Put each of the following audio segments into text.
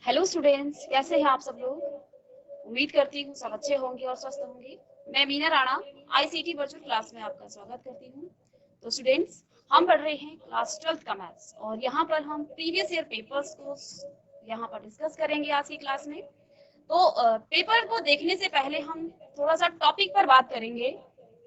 Hello students, कैसे हैं आप सब लोग। उम्मीद करती हूँ सब अच्छे होंगे और स्वस्थ होंगे। मैं Meena Rana ICT virtual class में आपका स्वागत करती हूँ। तो स्टूडेंट्स, हम पढ़ रहे हैं क्लास 12th का मैथ्स और यहाँ पर हम प्रीवियस ईयर पेपर्स को यहाँ पर डिस्कस करेंगे आज की क्लास में। तो पेपर को देखने से पहले हम थोड़ा सा टॉपिक पर बात करेंगे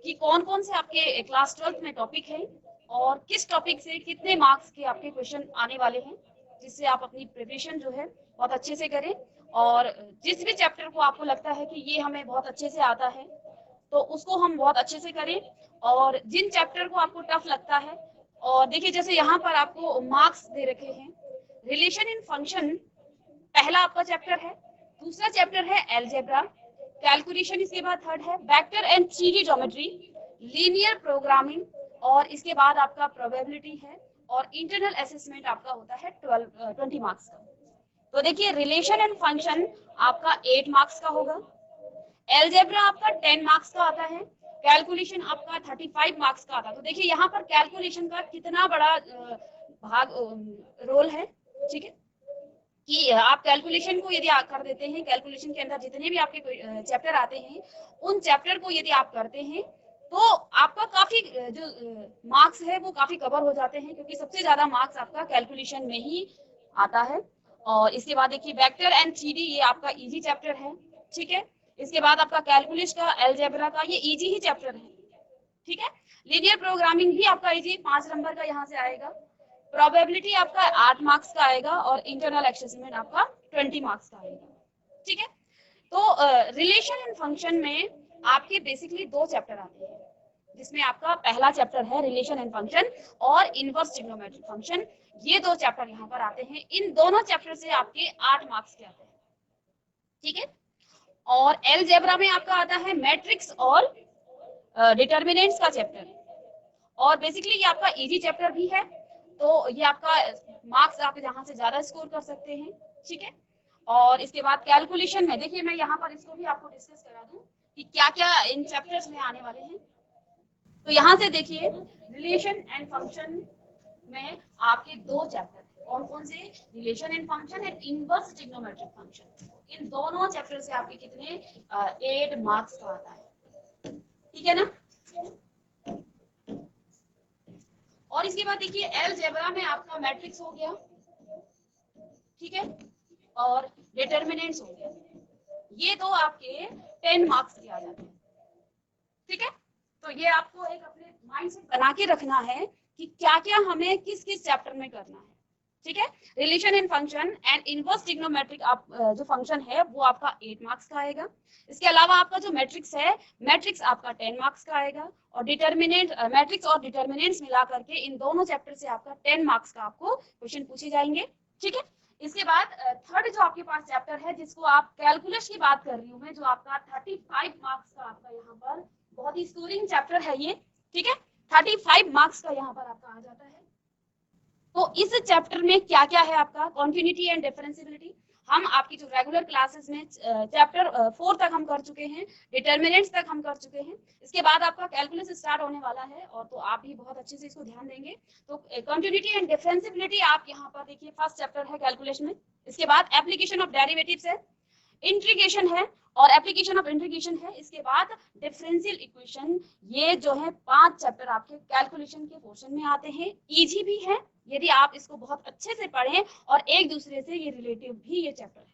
कि कौन कौन से आपके क्लास 12th में टॉपिक है और किस टॉपिक से कितने मार्क्स के आपके क्वेश्चन आने वाले हैं, जिससे आप अपनी प्रिपरेशन जो है बहुत अच्छे से करें। और जिस भी चैप्टर को आपको लगता है कि ये हमें बहुत अच्छे से आता है तो उसको हम बहुत अच्छे से करें। और जिन चैप्टर को आपको टफ लगता है, और देखिए जैसे यहाँ पर आपको मार्क्स दे रखे हैं। रिलेशन इन फंक्शन पहला आपका चैप्टर है, दूसरा चैप्टर है अलजेब्रा, कैलकुलेशन इसके बाद थर्ड है, vector and 3D geometry, linear programming, और इसके बाद आपका प्रोबेबिलिटी है, और इंटरनल असेसमेंट आपका होता है 20 मार्क्स का। तो देखिए रिलेशन एंड फंक्शन आपका 8 मार्क्स का होगा, अलजेब्रा आपका 10 मार्क्स का आता है, कैलकुलेशन आपका 35 मार्क्स का आता है। तो देखिए यहाँ पर कैलकुलेशन का कितना बड़ा भाग रोल है, ठीक है, कि आप कैलकुलेशन को यदि आप कर देते हैं, कैलकुलेशन के अंदर जितने भी आपके चैप्टर आते हैं उन चैप्टर को यदि आप करते हैं तो आपका काफी जो मार्क्स है वो काफी कवर हो जाते हैं, क्योंकि सबसे ज्यादा मार्क्स आपका कैलकुलेशन में ही आता है। और इसके बाद देखिए वेक्टर एंड 3D ये आपका इजी चैप्टर है, ठीक है। इसके बाद आपका कैलकुलस का, अलजेब्रा का, ये इजी ही चैप्टर है, ठीक है। लीनियर प्रोग्रामिंग भी आपका इजी 5 नंबर का यहाँ से आएगा, प्रोबेबिलिटी आपका 8 मार्क्स का आएगा, और इंटरनल असेसमेंट आपका 20 मार्क्स का आएगा, ठीक है। तो रिलेशन एंड फंक्शन में आपके बेसिकली दो चैप्टर आते हैं, जिसमें आपका पहला चैप्टर है रिलेशन एंड फंक्शन और इनवर्स ट्रिग्नोमेट्रिक फंक्शन। ये दो चैप्टर यहाँ पर आते हैं, इन दोनों चैप्टर से आपके 8 मार्क्स के आते हैं, ठीक है। और अलजेब्रा में आपका आता है मैट्रिक्स और डिटर्मिनेंट्स का चैप्टर, और बेसिकली ये आपका इजी चैप्टर भी है, तो ये आपका मार्क्स आप यहाँ से ज्यादा स्कोर कर सकते हैं, ठीक है। और इसके बाद कैलकुलेशन में देखिए मैं यहाँ पर इसको भी आपको डिस्कस करा दूं कि क्या क्या इन चैप्टर्स में आने वाले हैं। तो यहाँ से देखिए रिलेशन एंड फंक्शन में आपके दो चैप्टर हैं, कौन कौन से, relation and function and inverse trigonometric function. इन दोनों चैप्टर से आपके कितने 8 मार्क्स का आता है, ठीक है ना। और इसके बाद देखिए अलजेब्रा में आपका मैट्रिक्स हो गया, ठीक है, और डिटर्मिनेंट्स हो गया, ये दो आपके 10 मार्क्स के आ जाते हैं, ठीक है। तो ये आपको एक अपने माइंड से बना के रखना है कि क्या क्या हमें किस किस चैप्टर में करना है, ठीक है। Relation in function and inverse trigonometric आप जो फंक्शन है वो आपका 8 मार्क्स का आएगा। इसके अलावा आपका जो मैट्रिक्स है, मैट्रिक्स आपका 10 मार्क्स का आएगा, और डिटर्मिनेंट मैट्रिक्स और डिटर्मिनेंट्स मिला करके इन दोनों चैप्टर से आपका 10 मार्क्स का आपको क्वेश्चन पूछे जाएंगे, ठीक है। इसके बाद थर्ड जो आपके पास चैप्टर है, जिसको आप कैलकुलस की बात कर रही हूँ मैं, जो आपका 35 मार्क्स का आपका यहाँ पर बहुत ही स्कोरिंग चैप्टर है ये, ठीक है। 35 मार्क्स का यहाँ पर आपका आ जाता है। तो इस चैप्टर में क्या क्या है आपका, कॉन्टिन्यूटी एंड डिफरेंशिएबिलिटी हम आपकी जो रेगुलर क्लासेस में चैप्टर 4 तक हम कर चुके हैं, डिटर्मिनेंट्स तक हम कर चुके हैं। इसके बाद आपका कैलकुलस स्टार्ट होने वाला है, और तो आप भी बहुत अच्छे से इसको ध्यान देंगे। तो कॉन्टिन्यूटी एंड डिफरेंशिएबिलिटी आप यहाँ पर देखिए फर्स्ट चैप्टर है कैलकुलेशन में। इसके बाद एप्लीकेशन ऑफ डेरिवेटिव्स है, इंटीग्रेशन है, और एप्लीकेशन ऑफ इंटीग्रेशन है। इसके बाद डिफरेंशियल इक्वेशन, ये जो है 5 चैप्टर आपके कैलकुलेशन के पोर्शन में आते हैं, इजी भी है यदि आप इसको बहुत अच्छे से पढ़ें, और एक दूसरे से ये रिलेटिव भी ये चैप्टर है।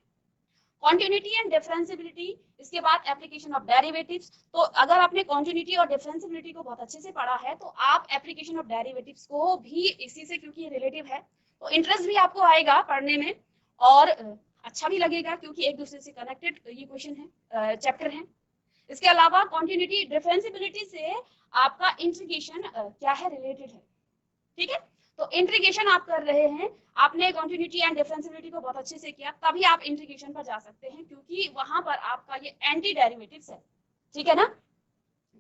कॉन्टिन्यूटी एंड डिफरेंशिएबिलिटी, इसके बाद एप्लीकेशन ऑफ डेरिवेटिव्स। तो अगर आपने कॉन्टिन्यूटी और डिफरेंशिएबिलिटी को बहुत अच्छे से पढ़ा है तो आप एप्लीकेशन ऑफ डेरिवेटिव्स को भी इसी से, क्योंकि ये रिलेटिव है तो इंटरेस्ट भी आपको आएगा पढ़ने में, और अच्छा भी लगेगा क्योंकि एक दूसरे से कनेक्टेड ये क्वेश्चन है, चैप्टर है। इसके अलावा कॉन्टिन्यूटी डिफरेंशिएबिलिटी से आपका इंटीग्रेशन क्या है, रिलेटेड है, ठीक है। तो इंटीग्रेशन आप कर रहे हैं, आपने कॉन्टिन्यूटी एंड डिफरेंशिएबिलिटी को बहुत अच्छे से किया, तभी आप इंटीग्रेशन पर जा सकते हैं, क्योंकि वहां पर आपका ये एंटी डेरिवेटिव्स है, ठीक है ना।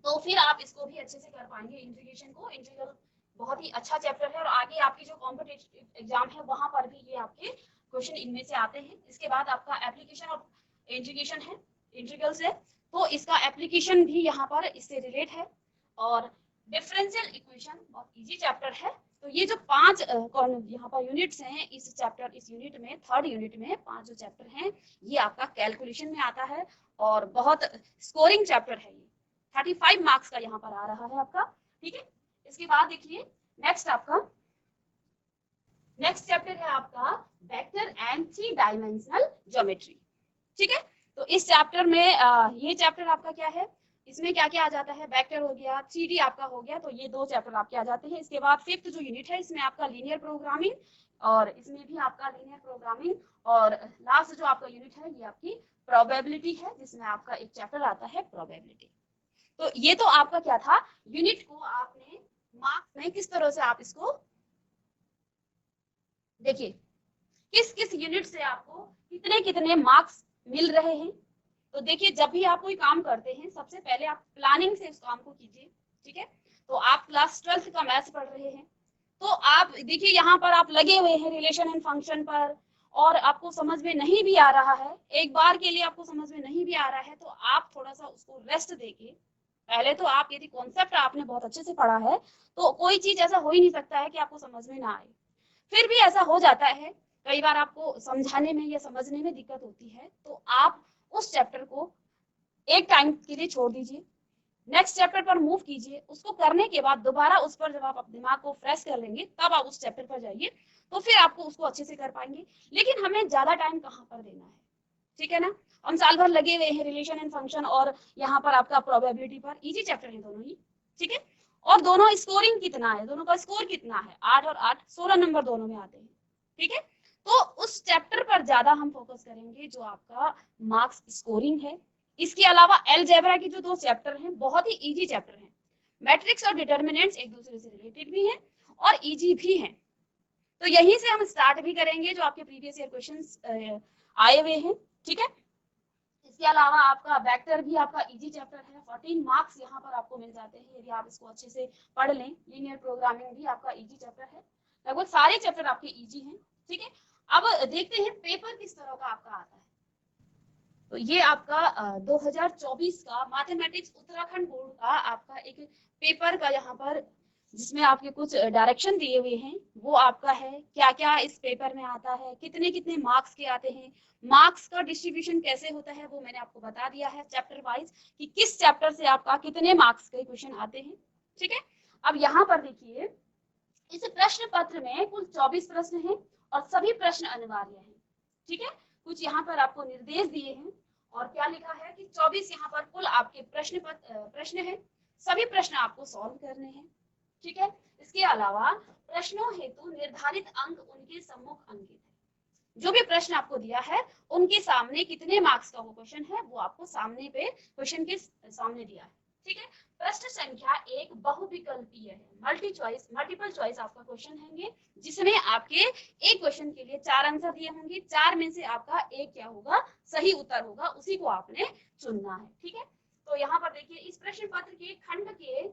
तो फिर आप इसको भी अच्छे से कर पाएंगे इंटीग्रेशन को। इंटीग्रल बहुत ही अच्छा चैप्टर है, और आगे आपकी जो कॉम्पिटिटिव एग्जाम है वहां पर भी ये आपके क्वेश्चन इनमें से आते हैं। इसके बाद आपका एप्लीकेशन ऑफ इंटीग्रेशन है, इंटीग्रल से, तो इसका एप्लीकेशन भी यहाँ पर इससे रिलेट है। और डिफरेंशियल इक्वेशन बहुत इजी चैप्टर है, तो ये जो 5 यहाँ पर यूनिट्स हैं इस चैप्टर, इस यूनिट में, थर्ड यूनिट में 5 जो चैप्टर हैं ये आपका कैलकुलेशन में आता है और बहुत स्कोरिंग चैप्टर है। ये 35 मार्क्स का यहाँ पर आ रहा है आपका, ठीक है। इसके बाद देखिए नेक्स्ट चैप्टर है आपका वेक्टर एंड 3 डायमेंशनल ज्योमेट्री, ठीक है। तो इस चैप्टर में ये चैप्टर आपका क्या है, इसमें क्या क्या आ जाता है, वेक्टर हो गया, 3D आपका हो गया, तो ये 2 चैप्टर आपके आ जाते हैं। इसके बाद 5th जो यूनिट है इसमें आपका लीनियर प्रोग्रामिंग, और इसमें भी आपका लीनियर प्रोग्रामिंग, और लास्ट जो आपका यूनिट है ये आपकी प्रोबेबिलिटी है, जिसमें आपका एक चैप्टर आता है प्रोबेबिलिटी। तो ये तो आपका क्या था, यूनिट को आपने मार्क्स में किस तरह से आप इसको देखिए, किस किस यूनिट से आपको कितने कितने मार्क्स मिल रहे हैं। तो देखिए जब भी आप कोई काम करते हैं सबसे पहले आप प्लानिंग से उस काम को कीजिए, ठीक है। तो आप क्लास 12th का मैथ्स पढ़ रहे हैं, तो आप देखिए यहाँ पर आप लगे हुए हैं रिलेशन एंड फंक्शन पर, और आपको समझ में नहीं भी आ रहा है, एक बार के लिए आपको समझ में नहीं भी आ रहा है, तो आप थोड़ा सा उसको रेस्ट देके, पहले तो आप यदि कॉन्सेप्ट आपने बहुत अच्छे से पढ़ा है तो कोई चीज ऐसा हो ही नहीं सकता है कि आपको समझ में ना आए। फिर भी ऐसा हो जाता है कई बार आपको समझाने में या समझने में दिक्कत होती है, तो आप उस चैप्टर को एक टाइम के लिए छोड़ दीजिए, नेक्स्ट चैप्टर पर मूव कीजिए, उसको करने के बाद दोबारा उस पर जब आप अपने दिमाग को फ्रेश कर लेंगे तब आप उस चैप्टर पर जाइए, तो फिर आपको उसको अच्छे से कर पाएंगे। लेकिन हमें ज्यादा टाइम कहाँ पर देना है, ठीक है ना। हम साल भर लगे हुए हैं रिलेशन एंड फंक्शन और यहाँ पर आपका प्रोबेबिलिटी पर, इजी चैप्टर है दोनों ही, ठीक है। और दोनों स्कोरिंग कितना है, दोनों का स्कोर कितना है, 8 और 8 16 नंबर दोनों में आते हैं, ठीक है। तो उस चैप्टर पर ज्यादा हम फोकस करेंगे जो आपका मार्क्स स्कोरिंग है। इसके अलावा अलजेब्रा के जो 2 चैप्टर हैं बहुत ही इजी चैप्टर हैं, मैट्रिक्स और डिटर्मिनेंट्स एक दूसरे से रिलेटेड भी हैं और इजी भी हैं। तो यहीं से हम स्टार्ट भी करेंगे जो आपके प्रीवियस ईयर क्वेश्चंस आए हुए हैं, ठीक है। इसके अलावा आपका वेक्टर भी आपका इजी चैप्टर है, 14 मार्क्स यहाँ पर आपको मिल जाते हैं यदि आप इसको अच्छे से पढ़ लें। लीनियर प्रोग्रामिंग भी आपका इजी चैप्टर है, लगभग सारे चैप्टर आपके इजी हैं, ठीक है। अब देखते हैं पेपर किस तरह का आपका आता है। तो ये आपका 2024 का मैथमेटिक्स उत्तराखंड बोर्ड का आपका एक पेपर का यहाँ पर, जिसमें आपके कुछ डायरेक्शन दिए हुए हैं, वो आपका है क्या क्या इस पेपर में आता है, कितने कितने मार्क्स के आते हैं, मार्क्स का डिस्ट्रीब्यूशन कैसे होता है वो मैंने आपको बता दिया है चैप्टर वाइज, कि किस चैप्टर से आपका कितने मार्क्स के क्वेश्चन आते हैं, ठीक है। अब यहाँ पर देखिए इस प्रश्न पत्र में कुल 24 प्रश्न हैं और सभी प्रश्न अनिवार्य हैं, ठीक है। कुछ यहाँ पर आपको निर्देश दिए हैं और क्या लिखा है कि 24 यहाँ पर कुल आपके प्रश्न है, सभी प्रश्न आपको सॉल्व करने हैं, ठीक है। इसके अलावा प्रश्नों हेतु निर्धारित अंक उनके सम्मुख अंकित है, जो भी प्रश्न आपको दिया है उनके सामने कितने मार्क्स का वो क्वेश्चन है वो आपको सामने पे क्वेश्चन के सामने दिया है, ठीक है। प्रश्न संख्या 1 बहुविकल्पीय है, मल्टीपल चॉइस आपका क्वेश्चन होंगे, जिसमें आपके एक क्वेश्चन के लिए 4 आंसर दिए होंगे, 4 में से आपका एक क्या होगा, सही उत्तर होगा, उसी को आपने चुनना है, ठीक है। तो यहाँ पर देखिए इस प्रश्न पत्र के खंड के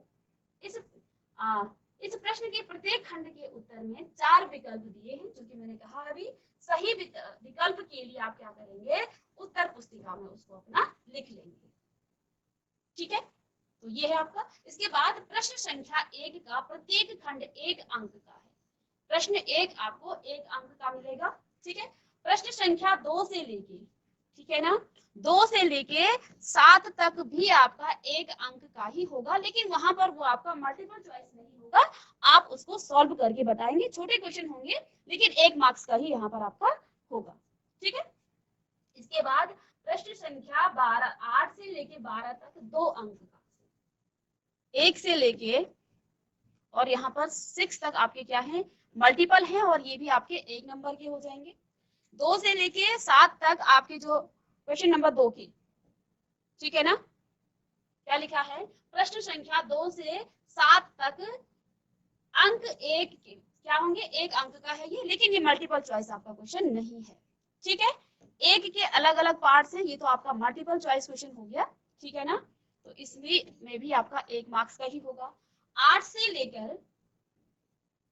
इस प्रश्न के प्रत्येक खंड के उत्तर में 4 विकल्प दिए हैं, जो कि मैंने कहा अभी, सही विकल्प के लिए आप क्या करेंगे, उत्तर पुस्तिका में उसको अपना लिख लेंगे, ठीक है। तो ये है आपका। इसके बाद प्रश्न संख्या 1 का प्रत्येक खंड 1 अंक का है, प्रश्न 1 आपको 1 अंक का मिलेगा, ठीक है। प्रश्न संख्या 2 से लेके, ठीक है ना, 2 से लेके 7 तक भी आपका 1 अंक का ही होगा, लेकिन वहां पर वो आपका मल्टीपल चॉइस नहीं होगा, आप उसको सॉल्व करके बताएंगे, छोटे क्वेश्चन होंगे लेकिन 1 मार्क्स का ही यहाँ पर आपका होगा, ठीक है। इसके बाद प्रश्न संख्या 8 से लेके 12 तक 2 अंक का, 1 से लेके और यहाँ पर 6 तक आपके क्या है, मल्टीपल है, और ये भी आपके 1 नंबर के हो जाएंगे। 2 से लेके 7 तक आपके जो क्वेश्चन नंबर 2 की, ठीक है ना, क्या लिखा है, प्रश्न संख्या 2 से 7 तक अंक 1 के क्या होंगे, 1 अंक का है ये, लेकिन ये मल्टीपल चॉइस आपका क्वेश्चन नहीं है, ठीक है। एक के अलग अलग पार्ट है, ये तो आपका मल्टीपल चॉइस क्वेश्चन हो गया, ठीक है ना। तो इसमें भी आपका 1 मार्क्स का ही होगा। 8 से लेकर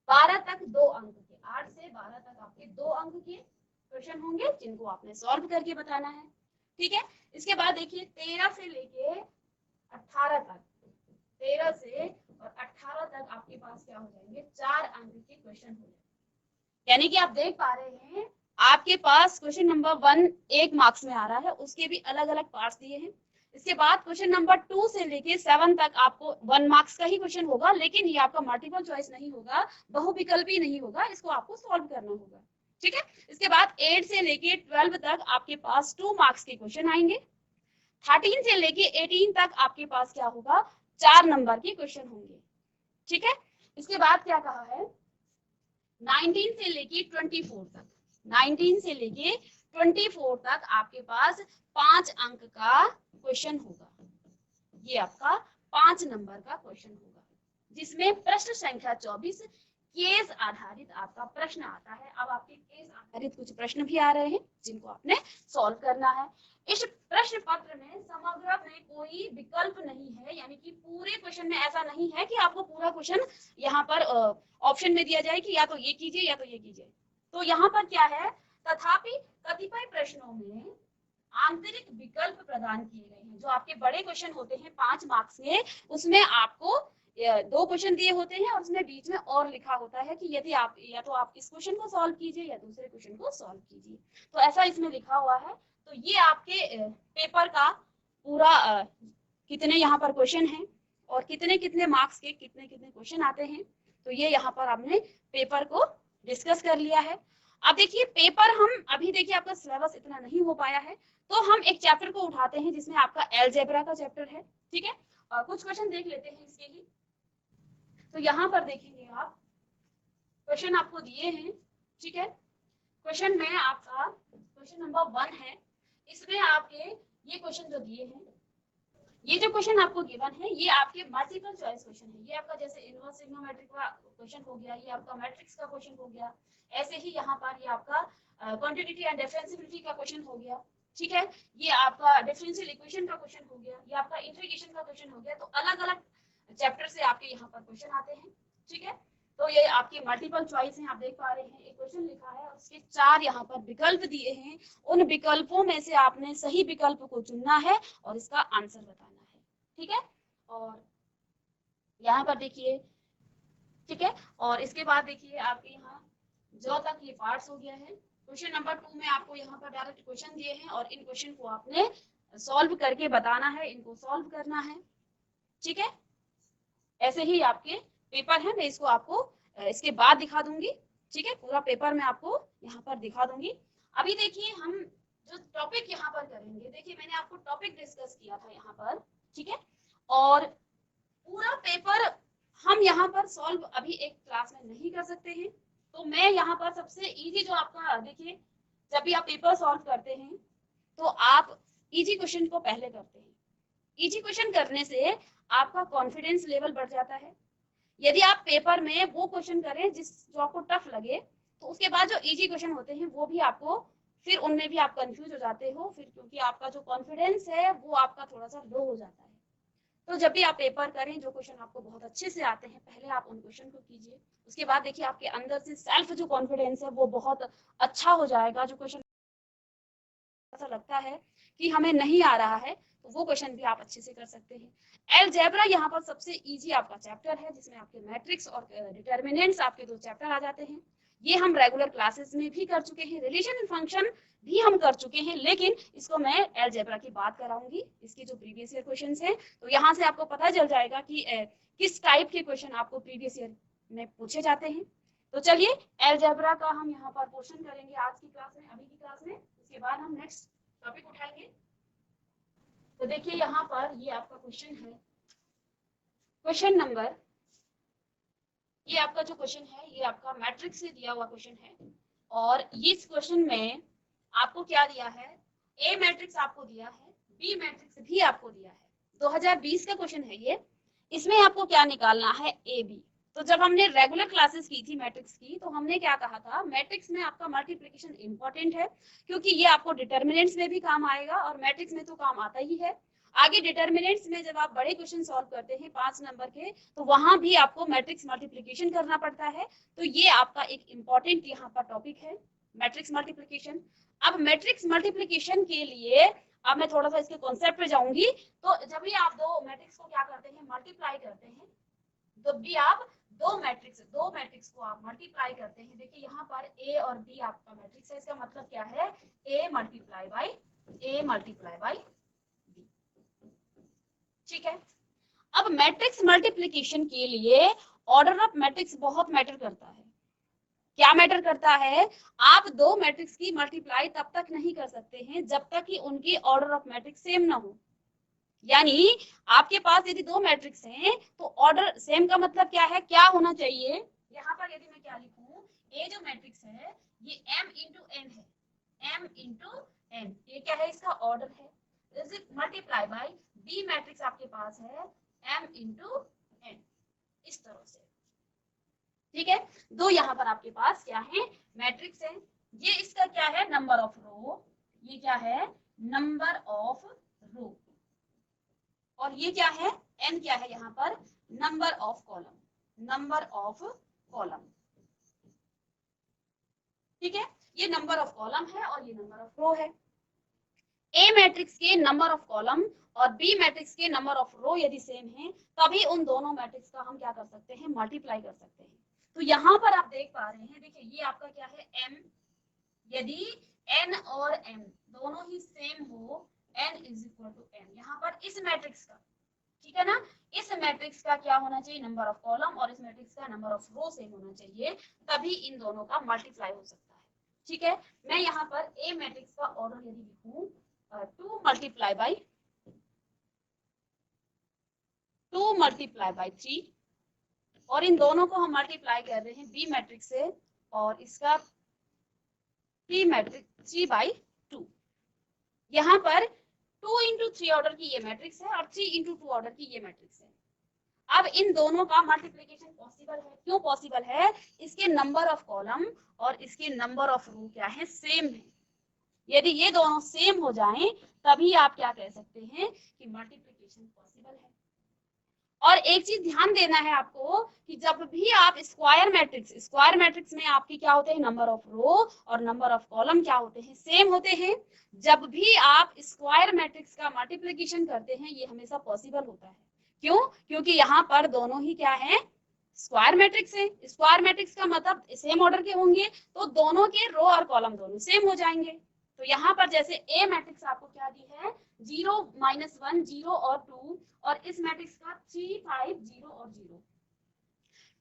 12 तक 2 अंक के, 8 से 12 तक आपके 2 अंक के क्वेश्चन होंगे, जिनको आपने सॉल्व करके बताना है, ठीक है। इसके बाद देखिए 13 से लेके 18 तक, 13 से और 18 तक आपके पास क्या हो जाएंगे, 4 अंक के क्वेश्चन हो जाएंगे। यानी कि आप देख पा रहे हैं आपके पास क्वेश्चन नंबर 1 1 मार्क्स में आ रहा है, उसके भी अलग अलग पार्ट्स दिए हैं। इसके बाद क्वेश्चन नंबर 2 से लेके 7 तक आपको 1 मार्क्स का ही क्वेश्चन होगा, लेकिन ये आपका मल्टीपल चॉइस नहीं होगा, बहुविकल्पी नहीं होगा, इसको आपको सॉल्व करना होगा। ठीक है। इसके बाद 8 से लेके 12 तक आपके पास 2 मार्क्स के क्वेश्चन आएंगे। 13 से लेके 18 तक आपके पास क्या होगा, 4 नंबर के क्वेश्चन होंगे। ठीक है। इसके बाद क्या कहा है, 19 से लेके 24 तक, 19 से लेके 24 तक आपके पास 5 अंक का क्वेश्चन होगा। ये आपका 5 नंबर का क्वेश्चन होगा, जिसमें प्रश्न संख्या 24 केस आधारित आपका प्रश्न आता है। अब आपके केस आधारित कुछ प्रश्न भी आ रहे हैं जिनको आपने सॉल्व करना है। इस प्रश्न पत्र में समग्र में कोई विकल्प नहीं है, यानी कि पूरे क्वेश्चन में ऐसा नहीं है कि आपको पूरा क्वेश्चन यहाँ पर ऑप्शन में दिया जाए कि या तो ये कीजिए या तो ये कीजिए। तो यहाँ पर क्या है, तथापि कतिपय प्रश्नों में आंतरिक विकल्प प्रदान किए गए हैं। जो आपके बड़े क्वेश्चन होते हैं 5 मार्क्स के, उसमें आपको 2 क्वेश्चन दिए होते हैं और उसमें बीच में और लिखा होता है कि यदि आप या तो आप इस क्वेश्चन को सॉल्व कीजिए या दूसरे क्वेश्चन को सॉल्व कीजिए। तो ऐसा इसमें लिखा हुआ है। तो ये आपके पेपर का पूरा कितने यहाँ पर क्वेश्चन हैं और कितने कितने मार्क्स के कितने कितने क्वेश्चन आते हैं, तो ये यहाँ पर आपने पेपर को डिस्कस कर लिया है। अब देखिए पेपर हम अभी देखिए आपका सिलेबस इतना नहीं हो पाया है, तो हम एक चैप्टर को उठाते हैं जिसमें आपका अलजेब्रा का चैप्टर है। ठीक है। कुछ क्वेश्चन देख लेते हैं इसके ही। तो यहाँ पर देखेंगे आप क्वेश्चन आपको दिए हैं। ठीक है। क्वेश्चन में आपका क्वेश्चन नंबर 1 है, इसमें आपके ये क्वेश्चन जो दिए हैं, ये जो क्वेश्चन आपको गिवन है ये आपके मल्टीपल चॉइस क्वेश्चन है। ये आपका जैसे इनवर्स ट्रिग्नोमेट्री का क्वेश्चन हो गया, ये आपका मैट्रिक्स का क्वेश्चन हो गया, ऐसे ही यहाँ पर ये आपका क्वांटिटेटिव एंड डिफरेंशिएबिलिटी का क्वेश्चन हो गया। ठीक है। ये आपका डिफरेंशियल इक्वेशन का क्वेश्चन हो गया, ये आपका इंटीग्रेशन का क्वेश्चन हो गया। तो अलग अलग चैप्टर से आपके यहाँ पर क्वेश्चन आते हैं। ठीक है। तो ये आपकी मल्टीपल चॉइस है, आप देख पा रहे हैं एक क्वेश्चन लिखा है और उसके 4 यहाँ पर विकल्प दिए हैं। उन विकल्पों में से आपने सही विकल्प को चुनना है और इसका आंसर बताना है। ठीक है। और यहाँ पर देखिए, ठीक है, और इसके बाद देखिए आपके यहाँ जो तक ये पार्ट्स हो गया है। क्वेश्चन नंबर 2 में आपको यहाँ पर डायरेक्ट क्वेश्चन दिए हैं और इन क्वेश्चन को आपने सॉल्व करके बताना है, इनको सॉल्व करना है। ठीक है। ऐसे ही आपके पेपर है, मैं इसको आपको इसके बाद दिखा दूंगी। ठीक है। पूरा पेपर मैं आपको यहाँ पर दिखा दूंगी। अभी देखिए हम जो टॉपिक यहाँ पर करेंगे, देखिए मैंने आपको टॉपिक डिस्कस किया था यहाँ पर। ठीक है। और पूरा पेपर हम यहाँ पर सॉल्व अभी एक क्लास में नहीं कर सकते हैं, तो मैं यहाँ पर सबसे इजी जो आपका देखिए, जब भी आप पेपर सॉल्व करते हैं तो आप इजी क्वेश्चन को पहले करते हैं। इजी क्वेश्चन करने से आपका कॉन्फिडेंस लेवल बढ़ जाता है। यदि आप पेपर में वो क्वेश्चन करें जो आपको टफ लगे, तो उसके बाद जो इजी क्वेश्चन होते हैं वो भी आपको फिर उनमें भी आप कंफ्यूज हो जाते हो, फिर क्योंकि आपका जो कॉन्फिडेंस है वो आपका थोड़ा सा लो हो जाता है। तो जब भी आप पेपर करें, जो क्वेश्चन आपको बहुत अच्छे से आते हैं पहले आप उन क्वेश्चन को कीजिए। उसके बाद देखिए आपके अंदर से सेल्फ जो कॉन्फिडेंस है वो बहुत अच्छा हो जाएगा। जो क्वेश्चन ऐसा लगता है कि हमें नहीं आ रहा है, तो वो क्वेश्चन भी आप अच्छे से कर सकते हैं। अलजेब्रा यहाँ पर सबसे इजी आपका चैप्टर है, जिसमें आपके मैट्रिक्स और डिटर्मिनेंट्स आपके 2 चैप्टर आ जाते हैं। ये हम रेगुलर क्लासेस में भी कर चुके हैं, रिलेशन एंड फंक्शन भी हम कर चुके हैं, लेकिन इसको मैं अलजेब्रा की बात कराऊंगी। इसकी जो प्रीवियस ईयर क्वेश्चंस हैं, तो यहाँ से आपको पता चल जाएगा कि किस टाइप के क्वेश्चन आपको प्रीवियस ईयर में पूछे जाते हैं। तो चलिए अलजेब्रा का हम यहाँ पर पोर्शन करेंगे आज की क्लास में, अभी की क्लास में। उसके बाद हम नेक्स्ट टॉपिक उठाएंगे। तो देखिए यहाँ पर ये आपका क्वेश्चन है, क्वेश्चन नंबर, ये आपका जो क्वेश्चन है ये आपका मैट्रिक्स से दिया हुआ क्वेश्चन है। और इस क्वेश्चन में आपको क्या दिया है, ए मैट्रिक्स आपको दिया है, बी मैट्रिक्स भी आपको दिया है। 2020 का क्वेश्चन है ये। इसमें आपको क्या निकालना है, ए बी। तो जब हमने रेगुलर क्लासेस की थी मैट्रिक्स की, तो हमने क्या कहा था, मैट्रिक्स में आपका मल्टीप्लिकेशन इंपॉर्टेंट है, क्योंकि ये आपको डिटर्मिनेंट्स में भी काम आएगा और मैट्रिक्स में तो काम आता ही है। आगे डिटर्मिनेंट्स में जब आप बड़े क्वेश्चन सॉल्व करते हैं 5 नंबर के, तो वहां भी आपको मैट्रिक्स मल्टीप्लिकेशन करना पड़ता है। तो ये आपका एक इंपॉर्टेंट यहाँ पर टॉपिक है, मैट्रिक्स मल्टीप्लिकेशन। अब मैट्रिक्स मल्टीप्लिकेशन के लिए अब मैं थोड़ा सा इसके कॉन्सेप्ट पे जाऊंगी। तो जब भी आप 2 मैट्रिक्स को क्या करते हैं, मल्टीप्लाई करते हैं, जब भी आप दो मैट्रिक्स को आप मल्टीप्लाई करते हैं, देखिए यहाँ पर ए और बी आपका मैट्रिक्स है, इसका मतलब क्या है, ए मल्टीप्लाई बाई बी। ठीक है, अब मैट्रिक्स मल्टीप्लिकेशन के लिए ऑर्डर ऑफ मैट्रिक्स बहुत मैटर करता है। क्या मैटर करता है, आप दो मैट्रिक्स की मल्टीप्लाई तब तक नहीं कर सकते हैं जब तक कि उनकी ऑर्डर ऑफ मैट्रिक्स सेम ना हो। यानी आपके पास यदि दो मैट्रिक्स हैं तो ऑर्डर सेम का मतलब क्या है, क्या होना चाहिए, यहाँ पर यदि मैं क्या लिखूं, ए जो मैट्रिक्स है ये m इंटू n है, m इंटू n, ये क्या है, इसका ऑर्डर है, मल्टीप्लाई बाय बी मैट्रिक्स आपके पास है m इंटू n, इस तरह से। ठीक है, दो यहाँ पर आपके पास क्या है, मैट्रिक्स है, ये इसका क्या है, नंबर ऑफ रो, ये क्या है, नंबर ऑफ रो, और ये क्या है, n क्या है यहाँ पर, नंबर ऑफ कॉलम। ठीक है, ये नंबर ऑफ कॉलम है और ये नंबर ऑफ रो है। ए मैट्रिक्स के नंबर ऑफ कॉलम और बी मैट्रिक्स के नंबर ऑफ रो यदि सेम है, तभी उन दोनों मैट्रिक्स का हम क्या कर सकते हैं, मल्टीप्लाई कर सकते हैं। तो यहाँ पर आप देख पा रहे हैं, देखिए ये आपका क्या है, m, यदि n और m दोनों ही सेम हो, n is equal to m, यहाँ पर इस मैट्रिक्स का, ठीक है ना, इस मैट्रिक्स का क्या होना चाहिए, नंबर ऑफ कॉलम, और इस मैट्रिक्स का नंबर ऑफ रो सेम होना चाहिए, तभी इन दोनों का मल्टीप्लाई हो सकता है। ठीक है, मैं यहाँ पर ए मैट्रिक्स का ऑर्डर यदि लिखूं 2 मल्टीप्लाई बाई 3, और इन दोनों को हम मल्टीप्लाई कर रहे हैं बी मैट्रिक्स से, और इसका 3 बाई 2, यहाँ पर 2 इंटू 3 ऑर्डर की ये मैट्रिक्स है और 3 इंटू 2 ऑर्डर की ये मैट्रिक्स है। अब इन दोनों का मल्टीप्लिकेशन पॉसिबल है, क्यों पॉसिबल है, इसके नंबर ऑफ कॉलम और इसके नंबर ऑफ रो क्या है, सेम है। यदि ये दोनों सेम हो जाएं तभी आप क्या कह सकते हैं कि मल्टीप्लिकेशन पॉसिबल है। और एक चीज ध्यान देना है आपको कि जब भी आप स्क्वायर मैट्रिक्स में आपकी क्या होते हैं, नंबर ऑफ रो और नंबर ऑफ कॉलम क्या होते हैं, सेम होते हैं। जब भी आप स्क्वायर मैट्रिक्स का मल्टीप्लिकेशन करते हैं ये हमेशा पॉसिबल होता है। क्यों, क्योंकि यहाँ पर दोनों ही क्या है, स्क्वायर मैट्रिक्स है। स्क्वायर मैट्रिक्स का मतलब सेम ऑर्डर के होंगे तो दोनों के रो और कॉलम दोनों सेम हो जाएंगे। तो यहाँ पर जैसे ए मैट्रिक्स आपको क्या दी है, 0 -1 0 और 2, और इस मैट्रिक्स का 3 5 0 और 0,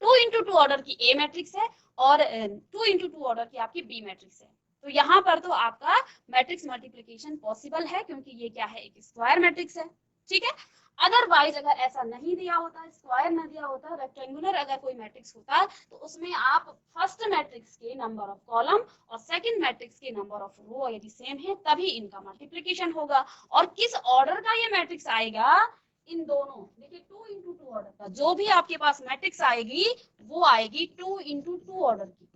2 इंटू 2 ऑर्डर की ए मैट्रिक्स है और 2 इंटू 2 ऑर्डर की आपकी बी मैट्रिक्स है। तो यहाँ पर तो आपका मैट्रिक्स मल्टीप्लिकेशन पॉसिबल है क्योंकि ये क्या है, एक स्क्वायर मैट्रिक्स है। ठीक है, अदरवाइज अगर ऐसा नहीं दिया होता, स्क्वायर न दिया होता, रेक्टेंगुलर अगर कोई मैट्रिक्स होता तो उसमें आप फर्स्ट मैट्रिक्स के नंबर ऑफ कॉलम और सेकंड मैट्रिक्स के नंबर ऑफ रो यदि सेम है तभी इनका मल्टीप्लिकेशन होगा। और किस ऑर्डर का ये मैट्रिक्स आएगा, इन दोनों, देखिए 2 इंटू 2 ऑर्डर का जो भी आपके पास मैट्रिक्स आएगी वो आएगी 2 इंटू 2 ऑर्डर की।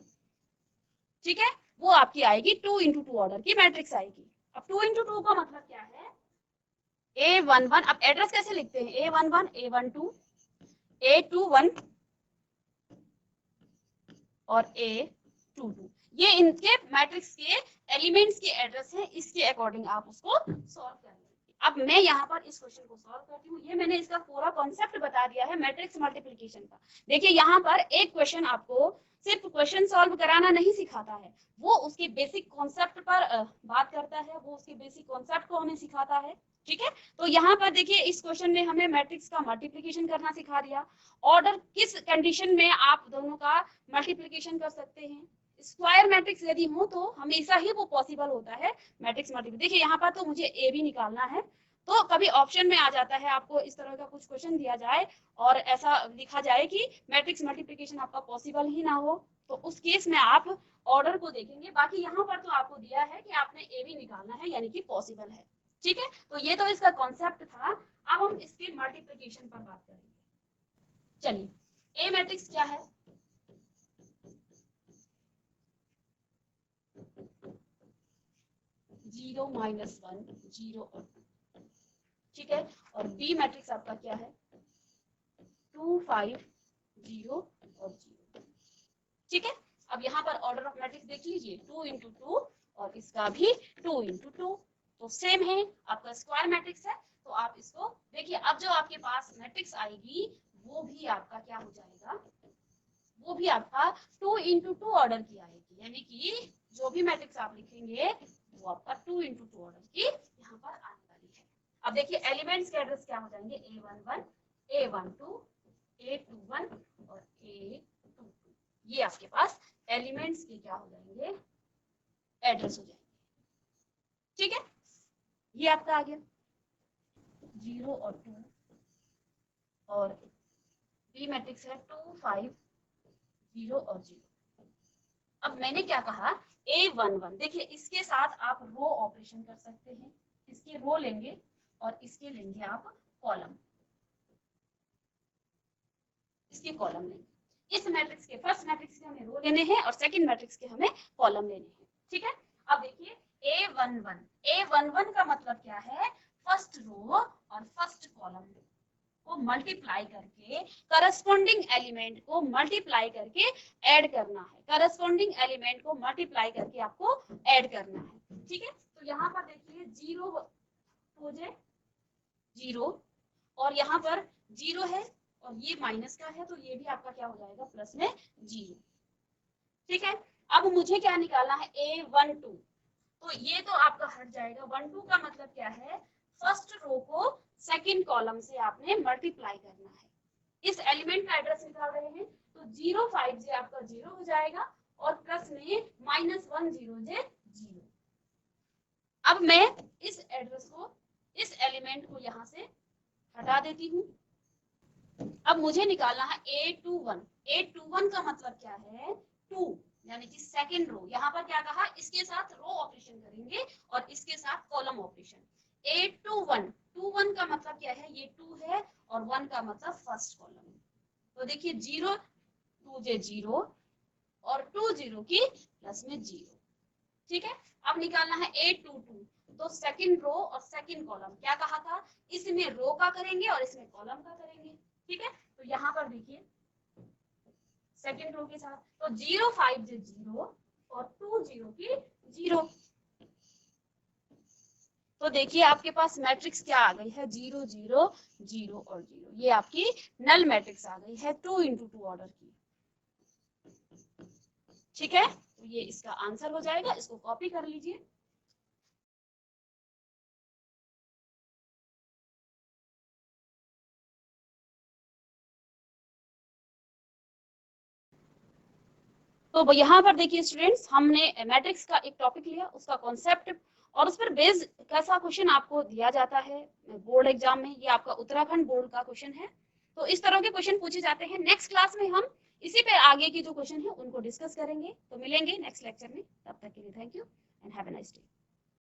ठीक है, वो आपकी आएगी 2 इंटू 2 ऑर्डर की मैट्रिक्स आएगी। अब 2 इंटू 2 का मतलब क्या है, A11, अब एड्रेस कैसे लिखते हैं, A11 A12 A21 और A22, ये इनके मैट्रिक्स के एलिमेंट्स के एड्रेस हैं, इसके अकॉर्डिंग आप उसको सॉल्व कर लेंगे। अब मैं यहाँ पर इस क्वेश्चन को सॉल्व करती हूँ, ये मैंने इसका पूरा कॉन्सेप्ट बता दिया है मैट्रिक्स मल्टीप्लिकेशन का। देखिए यहाँ पर एक क्वेश्चन आपको सिर्फ क्वेश्चन सॉल्व कराना नहीं सिखाता है, वो उसके बेसिक कॉन्सेप्ट पर बात करता है, वो उसके बेसिक कॉन्सेप्ट को हमें सिखाता है। ठीक है, तो यहाँ पर देखिए इस क्वेश्चन ने हमें मैट्रिक्स का मल्टीप्लिकेशन करना सिखा दिया, ऑर्डर किस कंडीशन में आप दोनों का मल्टीप्लिकेशन कर सकते हैं। स्क्वायर मैट्रिक्स यदि हो तो हमेशा ही वो पॉसिबल होता है मैट्रिक्स मल्टीप्लिकेशन। देखिए यहाँ पर तो मुझे ए भी निकालना है, तो कभी ऑप्शन में आ जाता है आपको इस तरह का कुछ क्वेश्चन दिया जाए और ऐसा लिखा जाए कि मैट्रिक्स मल्टीप्लिकेशन आपका पॉसिबल ही ना हो, तो उस केस में आप ऑर्डर को देखेंगे। बाकी यहाँ पर तो आपको दिया है कि आपने ए भी निकालना है यानी कि पॉसिबल है। ठीक है, तो ये तो इसका कॉन्सेप्ट था। अब हम इसके मल्टीप्लिकेशन पर बात करेंगे। चलिए, ए मैट्रिक्स क्या है, जीरो माइनस 1 0 और 2, ठीक है, और बी मैट्रिक्स आपका क्या है, 2 5 0 और 0। ठीक है, अब यहाँ पर ऑर्डर ऑफ मैट्रिक्स देख लीजिए, 2 इंटू 2 और इसका भी 2 इंटू 2, तो सेम है, आपका स्क्वायर मैट्रिक्स है। तो आप इसको देखिए, अब जो आपके पास मैट्रिक्स आएगी वो भी आपका क्या हो जाएगा, वो भी आपका 2 into 2 ऑर्डर की आएगी, यानी कि जो भी मैट्रिक्स आप लिखेंगे वो आपका 2 into 2 ऑर्डर की यहाँ पर आने वाली है। अब देखिए एलिमेंट्स के एड्रेस क्या हो जाएंगे, A11, A12, A21 और A22, ये आपके पास एलिमेंट्स के क्या हो जाएंगे, एड्रेस हो जाएंगे। ठीक है, ये आपका आ गया 0 और 2, और बी मैट्रिक्स है 2, 5, 0 और 0। अब मैंने क्या कहा, A11, देखिए इसके साथ आप रो ऑपरेशन कर सकते हैं, इसके रो लेंगे और इसके लेंगे आप कॉलम, इसके कॉलम लेंगे। इस मैट्रिक्स के फर्स्ट मैट्रिक्स के हमें रो लेने हैं और सेकंड मैट्रिक्स के हमें कॉलम लेने हैं। ठीक है, अब देखिए A11 का मतलब क्या है, फर्स्ट रो और फर्स्ट कॉलम को मल्टीप्लाई करके करस्पॉन्डिंग एलिमेंट को मल्टीप्लाई करके ऐड करना है, करस्पॉन्डिंग एलिमेंट को मल्टीप्लाई करके आपको ऐड करना है। ठीक है, तो यहाँ पर देखिए 0 हो जाए 0, और यहाँ पर 0 है और ये माइनस का है, तो ये भी आपका क्या हो जाएगा, प्लस में 0। ठीक है, अब मुझे क्या निकालना है, A12, तो ये तो आपका हट जाएगा। 12 का मतलब क्या है, फर्स्ट रो को सेकंड कॉलम से आपने मल्टीप्लाई करना है। इस एलिमेंट का एड्रेस निकाल रहे हैं, तो 0, 5 जे आपका 0 हो जाएगा और प्लस में -1, 0 जे 0। अब मैं इस एड्रेस को, इस एलिमेंट को यहाँ से हटा देती हूँ। अब मुझे निकालना है A21। A21 का मतलब क्या है, 2, यानी कि सेकंड रो। यहाँ पर क्या कहा, इसके साथ रो ऑपरेशन करेंगे और इसके साथ कॉलम ऑपरेशन। A21, 21 का मतलब क्या है, ये 2 है और 1 का मतलब फर्स्ट कॉलम। तो देखिए 0, 2 जे 0 और 2 0 की प्लस में 0। ठीक है, अब निकालना है A22, तो सेकंड रो और सेकंड कॉलम। क्या कहा था, इसमें रो का करेंगे और इसमें कॉलम का करेंगे। ठीक है, तो यहाँ पर देखिए सेकंड रो के साथ, तो 0, 5 जे 0 और 2 0 की 0। तो देखिए आपके पास मैट्रिक्स क्या आ गई है, 0 0 0 और 0। ये आपकी नल मैट्रिक्स आ गई है 2 into 2 ऑर्डर की। ठीक है, तो ये इसका आंसर हो जाएगा, इसको कॉपी कर लीजिए। तो यहाँ पर देखिए स्टूडेंट्स, हमने मैट्रिक्स का एक टॉपिक लिया, उसका कॉन्सेप्ट और उस पर बेस्ड कैसा क्वेश्चन आपको दिया जाता है बोर्ड एग्जाम में। ये आपका उत्तराखंड बोर्ड का क्वेश्चन है, तो इस तरह के क्वेश्चन पूछे जाते हैं। नेक्स्ट क्लास में हम इसी पे आगे की जो क्वेश्चन है उनको डिस्कस करेंगे। तो मिलेंगे नेक्स्ट लेक्चर में, तब तक के लिए thank you and have a nice day.